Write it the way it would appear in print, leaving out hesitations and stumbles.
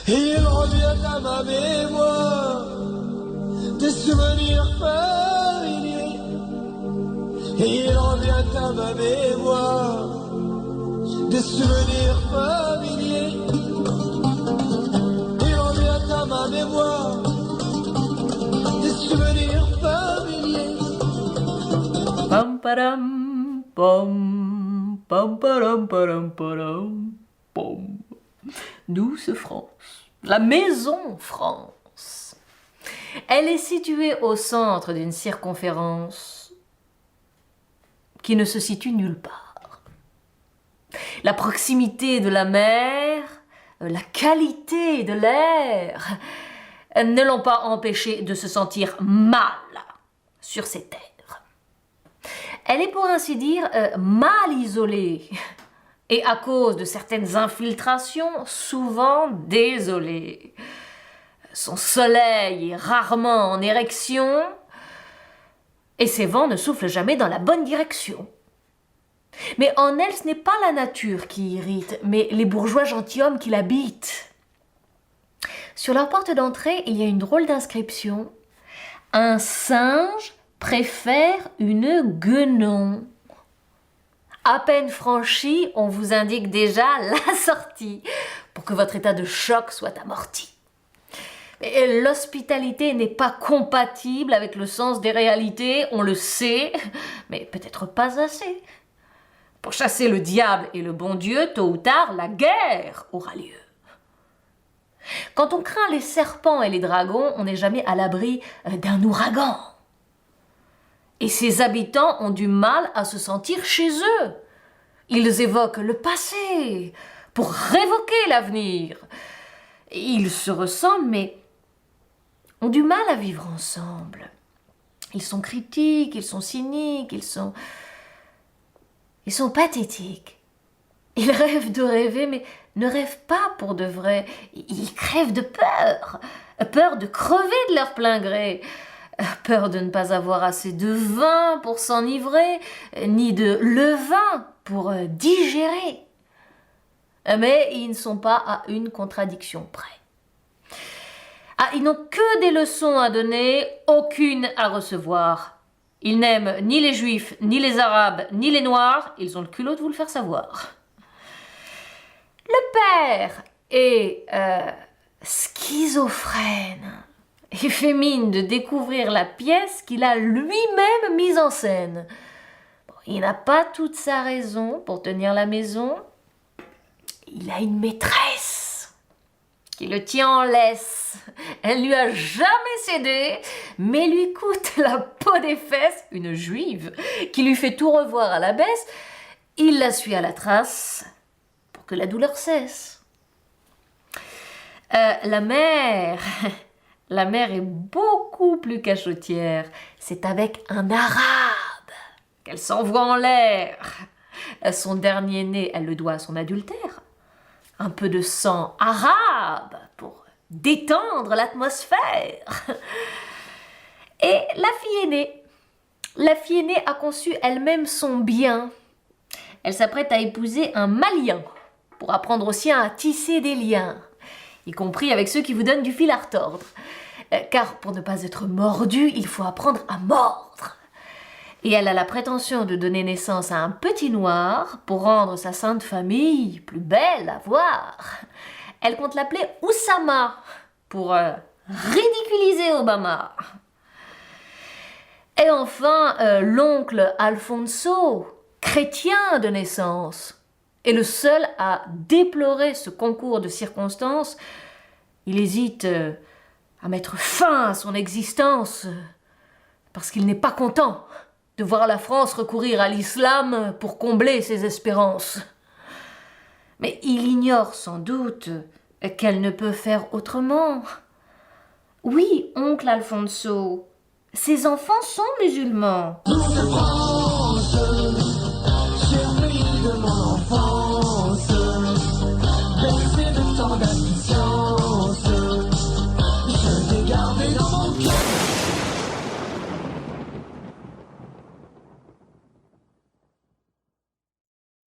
Il revient à ma mémoire des souvenirs familiers. Il revient à ma mémoire des souvenirs familiers. Il revient à ma mémoire des souvenirs familiers. Pam param pam pam param param param pam. Douce France, la maison France. Elle est située au centre d'une circonférence qui ne se situe nulle part. La proximité de la mer, la qualité de l'air ne l'ont pas empêché de se sentir mal sur ces terres. Elle est pour ainsi dire mal isolée et à cause de certaines infiltrations souvent désolée. Son soleil est rarement en érection et ses vents ne soufflent jamais dans la bonne direction. Mais en elle, ce n'est pas la nature qui irrite, mais les bourgeois gentilshommes qui l'habitent. Sur leur porte d'entrée, il y a une drôle d'inscription. Un singe préfère une guenon. À peine franchi, on vous indique déjà la sortie pour que votre état de choc soit amorti. Mais l'hospitalité n'est pas compatible avec le sens des réalités, on le sait, mais peut-être pas assez. Pour chasser le diable et le bon Dieu, tôt ou tard, la guerre aura lieu. Quand on craint les serpents et les dragons, on n'est jamais à l'abri d'un ouragan. Et ses habitants ont du mal à se sentir chez eux. Ils évoquent le passé pour révoquer l'avenir. Ils se ressemblent, mais ont du mal à vivre ensemble. Ils sont critiques, ils sont cyniques, ils sont pathétiques. Ils rêvent de rêver, mais ne rêvent pas pour de vrai. Ils crèvent de peur. Peur de crever de leur plein gré. Peur de ne pas avoir assez de vin pour s'enivrer, ni de levain pour digérer. Mais ils ne sont pas à une contradiction près. Ah, ils n'ont que des leçons à donner, aucune à recevoir. Ils n'aiment ni les juifs, ni les arabes, ni les noirs. Ils ont le culot de vous le faire savoir. Le père est schizophrène. Il fait mine de découvrir la pièce qu'il a lui-même mise en scène. Bon, il n'a pas toute sa raison pour tenir la maison. Il a une maîtresse qui le tient en laisse. Elle lui a jamais cédé, mais lui coûte la peau des fesses, une juive, qui lui fait tout revoir à la baisse. Il la suit à la trace pour que la douleur cesse. La mère est beaucoup plus cachotière. C'est avec un arabe qu'elle s'envoie en l'air. Son dernier né, elle le doit à son adultère. Un peu de sang arabe pour détendre l'atmosphère. Et la fille aînée a conçu elle-même son bien. Elle s'apprête à épouser un Malien pour apprendre aussi à tisser des liens, y compris avec ceux qui vous donnent du fil à retordre. Car pour ne pas être mordu, il faut apprendre à mordre. Et elle a la prétention de donner naissance à un petit noir pour rendre sa sainte famille plus belle à voir. Elle compte l'appeler Oussama pour ridiculiser Obama. Et enfin, l'oncle Alfonso, chrétien de naissance, est le seul à déplorer ce concours de circonstances. Il hésite à mettre fin à son existence parce qu'il n'est pas content de voir la France recourir à l'islam pour combler ses espérances. Mais il ignore sans doute qu'elle ne peut faire autrement. Oui, oncle Alfonso, ses enfants sont musulmans. France, c'est le pays de mon